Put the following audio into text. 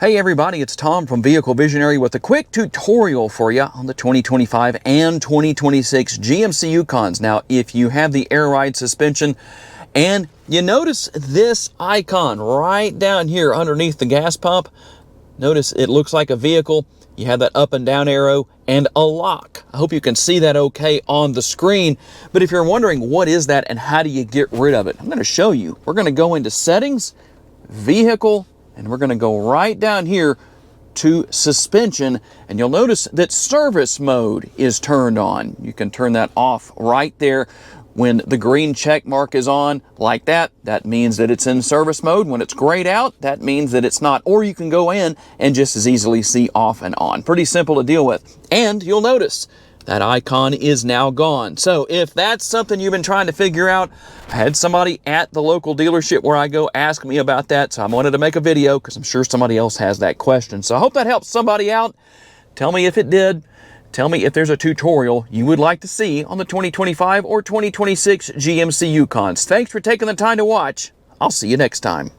Hey everybody, it's Tom from Vehicle Visionary with a quick tutorial for you on the 2025 and 2026 GMC Yukons. Now, if you have the air ride suspension and you notice this icon right down here underneath the gas pump, notice it looks like a vehicle. You have that up and down arrow and a lock. I hope you can see that okay on the screen. But if you're wondering what is that and how do you get rid of it, I'm going to show you. We're going to go into Settings, Vehicle, and we're going to go right down here to Suspension, and you'll notice that Service Mode is turned on. You can turn that off right there. When the green check mark is on like that, that means that it's in service mode. When it's grayed out, that means that it's not. Or you can go in and just as easily see off and on. Pretty simple to deal with. And you'll notice that icon is now gone. So if that's something you've been trying to figure out, I had somebody at the local dealership where I go ask me about that. So I wanted to make a video because I'm sure somebody else has that question. So I hope that helps somebody out. Tell me if it did. Tell me if there's a tutorial you would like to see on the 2025 or 2026 GMC Yukons. Thanks for taking the time to watch. I'll see you next time.